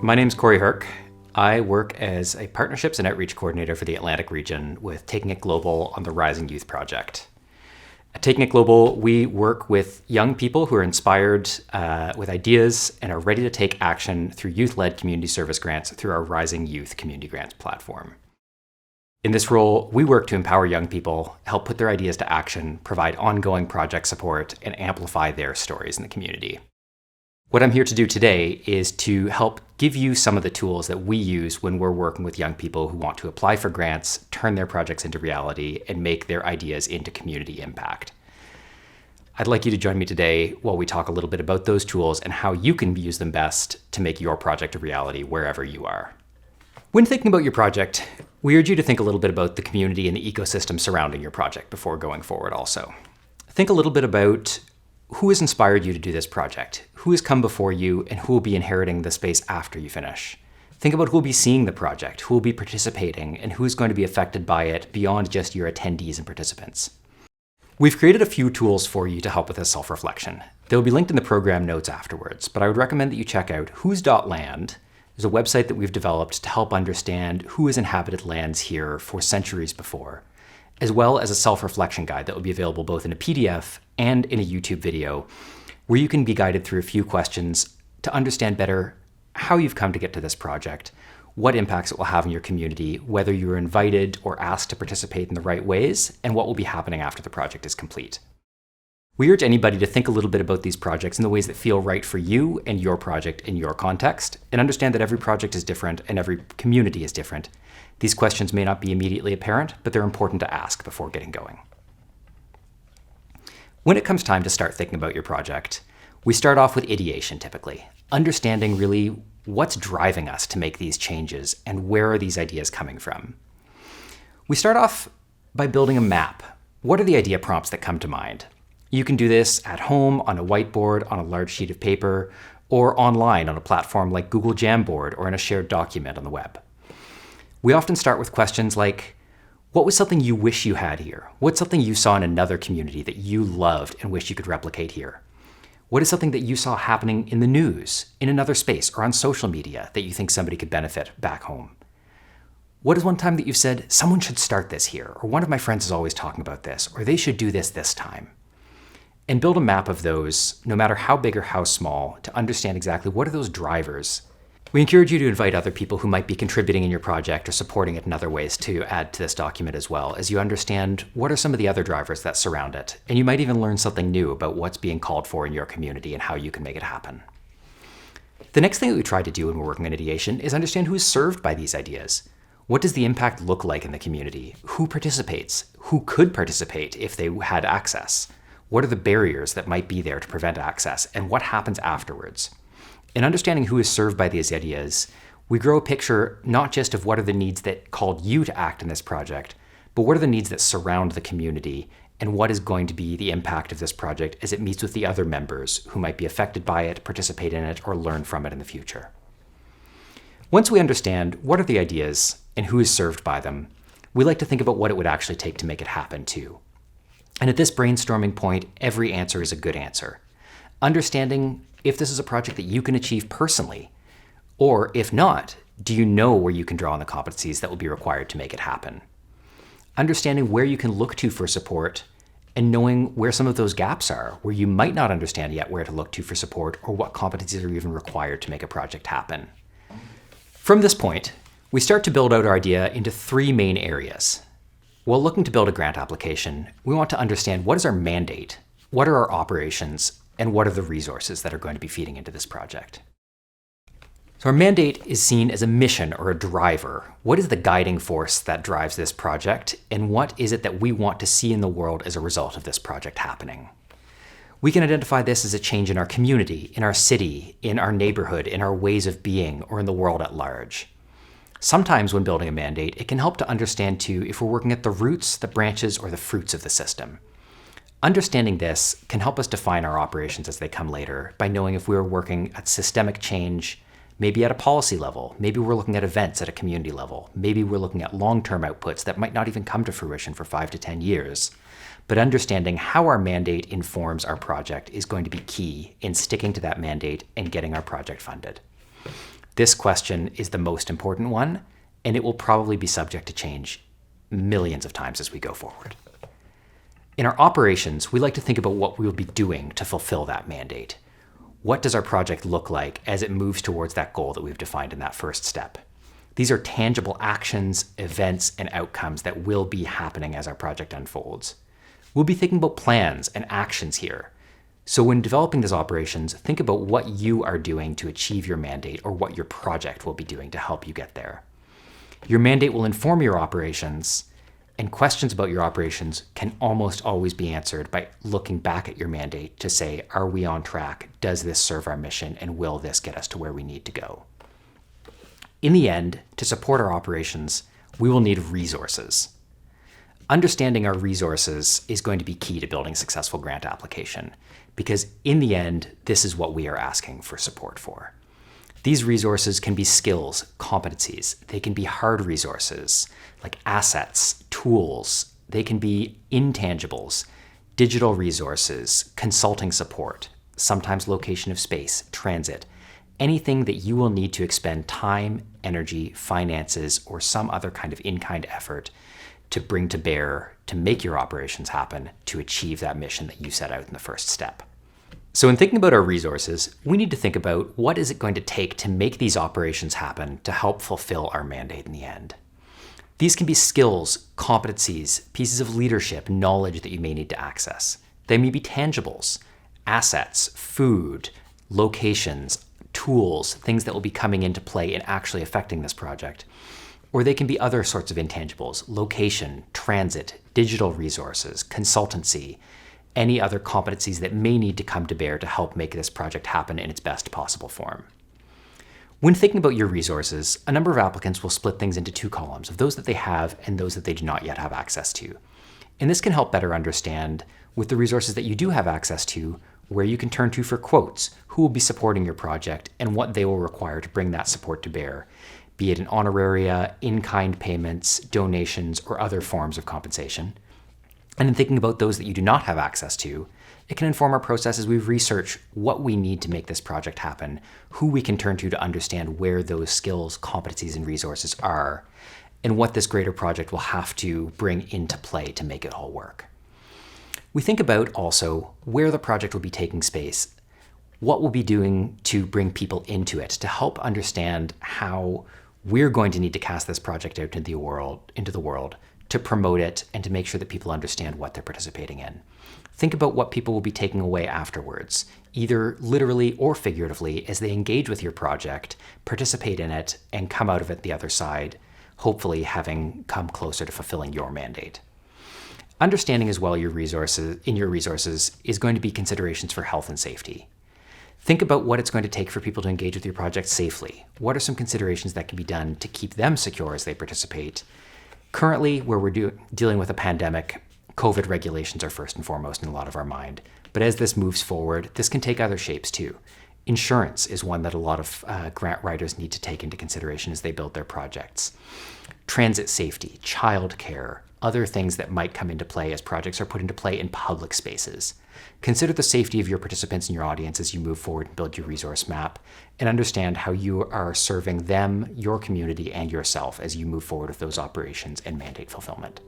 My name's Corey Herc. I work as a partnerships and outreach coordinator for the Atlantic region with Taking It Global on the Rising Youth Project. At Taking It Global, we work with young people who are inspired with ideas and are ready to take action through youth-led community service grants through our Rising Youth Community Grants platform. In this role, we work to empower young people, help put their ideas to action, provide ongoing project support, and amplify their stories in the community. What I'm here to do today is to help give you some of the tools that we use when we're working with young people who want to apply for grants, turn their projects into reality, and make their ideas into community impact. I'd like you to join me today while we talk a little bit about those tools and how you can use them best to make your project a reality wherever you are. When thinking about your project, we urge you to think a little bit about the community and the ecosystem surrounding your project before going forward also. Think a little bit about who has inspired you to do this project? Who has come before you and who will be inheriting the space after you finish? Think about who will be seeing the project, who will be participating, and who is going to be affected by it beyond just your attendees and participants. We've created a few tools for you to help with this self-reflection. They'll be linked in the program notes afterwards, but I would recommend that you check out whos.land. There's a website that we've developed to help understand who has inhabited lands here for centuries before, as well as a self-reflection guide that will be available both in a PDF and in a YouTube video, where you can be guided through a few questions to understand better how you've come to get to this project, what impacts it will have in your community, whether you were invited or asked to participate in the right ways, and what will be happening after the project is complete. We urge anybody to think a little bit about these projects in the ways that feel right for you and your project in your context, and understand that every project is different and every community is different. These questions may not be immediately apparent, but they're important to ask before getting going. When it comes time to start thinking about your project, we start off with ideation typically, understanding really what's driving us to make these changes and where are these ideas coming from. We start off by building a map. What are the idea prompts that come to mind? You can do this at home, on a whiteboard, on a large sheet of paper, or online on a platform like Google Jamboard or in a shared document on the web. We often start with questions like, what was something you wish you had here? What's something you saw in another community that you loved and wish you could replicate here? What is something that you saw happening in the news, in another space, or on social media that you think somebody could benefit back home? What is one time that you've said, someone should start this here, or one of my friends is always talking about this, or they should do this time? And build a map of those, no matter how big or how small, to understand exactly what are those drivers. We encourage you to invite other people who might be contributing in your project or supporting it in other ways to add to this document as well, as you understand what are some of the other drivers that surround it. And you might even learn something new about what's being called for in your community and how you can make it happen. The next thing that we try to do when we're working on ideation is understand who is served by these ideas. What does the impact look like in the community? Who participates? Who could participate if they had access? What are the barriers that might be there to prevent access? And what happens afterwards? In understanding who is served by these ideas, we grow a picture not just of what are the needs that called you to act in this project, but what are the needs that surround the community and what is going to be the impact of this project as it meets with the other members who might be affected by it, participate in it, or learn from it in the future. Once we understand what are the ideas and who is served by them, we like to think about what it would actually take to make it happen too. And at this brainstorming point, every answer is a good answer. Understanding if this is a project that you can achieve personally, or if not, do you know where you can draw on the competencies that will be required to make it happen? Understanding where you can look to for support and knowing where some of those gaps are, where you might not understand yet where to look to for support or what competencies are even required to make a project happen. From this point, we start to build out our idea into three main areas. While looking to build a grant application, we want to understand what is our mandate, what are our operations, and what are the resources that are going to be feeding into this project. So our mandate is seen as a mission or a driver. What is the guiding force that drives this project, and what is it that we want to see in the world as a result of this project happening? We can identify this as a change in our community, in our city, in our neighborhood, in our ways of being, or in the world at large. Sometimes when building a mandate, it can help to understand too if we're working at the roots, the branches, or the fruits of the system. Understanding this can help us define our operations as they come later by knowing if we are working at systemic change, maybe at a policy level, maybe we're looking at events at a community level, maybe we're looking at long-term outputs that might not even come to fruition for 5 to 10 years. But understanding how our mandate informs our project is going to be key in sticking to that mandate and getting our project funded. This question is the most important one, and it will probably be subject to change millions of times as we go forward. In our operations, we like to think about what we will be doing to fulfill that mandate. What does our project look like as it moves towards that goal that we've defined in that first step? These are tangible actions, events, and outcomes that will be happening as our project unfolds. We'll be thinking about plans and actions here. So when developing these operations, think about what you are doing to achieve your mandate or what your project will be doing to help you get there. Your mandate will inform your operations, and questions about your operations can almost always be answered by looking back at your mandate to say, are we on track? Does this serve our mission? And will this get us to where we need to go? In the end, to support our operations, we will need resources. Understanding our resources is going to be key to building a successful grant application, because in the end, this is what we are asking for support for. These resources can be skills, competencies. They can be hard resources like assets, tools. They can be intangibles, digital resources, consulting support, sometimes location of space, transit, anything that you will need to expend time, energy, finances, or some other kind of in-kind effort to bring to bear to make your operations happen to achieve that mission that you set out in the first step. So in thinking about our resources, we need to think about what is it going to take to make these operations happen to help fulfill our mandate in the end. These can be skills, competencies, pieces of leadership, knowledge that you may need to access. They may be tangibles, assets, food, locations, tools, things that will be coming into play and actually affecting this project. Or they can be other sorts of intangibles, location, transit, digital resources, consultancy, any other competencies that may need to come to bear to help make this project happen in its best possible form. When thinking about your resources, a number of applicants will split things into two columns of those that they have and those that they do not yet have access to. And this can help better understand, with the resources that you do have access to, where you can turn to for quotes, who will be supporting your project, and what they will require to bring that support to bear, be it in honoraria, in-kind payments, donations, or other forms of compensation. And in thinking about those that you do not have access to, it can inform our process as we research what we need to make this project happen, who we can turn to understand where those skills, competencies, and resources are, and what this greater project will have to bring into play to make it all work. We think about also where the project will be taking space, what we'll be doing to bring people into it, to help understand how we're going to need to cast this project out into the world, to promote it and to make sure that people understand what they're participating in. Think about what people will be taking away afterwards, either literally or figuratively, as they engage with your project, participate in it, and come out of it the other side, hopefully having come closer to fulfilling your mandate. Understanding as well your resources is going to be considerations for health and safety. Think about what it's going to take for people to engage with your project safely. What are some considerations that can be done to keep them secure as they participate? Currently, where we're dealing with a pandemic, COVID regulations are first and foremost in a lot of our mind. But as this moves forward, this can take other shapes too. Insurance is one that a lot of grant writers need to take into consideration as they build their projects. Transit safety, childcare, other things that might come into play as projects are put into play in public spaces. Consider the safety of your participants and your audience as you move forward and build your resource map, and understand how you are serving them, your community, and yourself as you move forward with those operations and mandate fulfillment.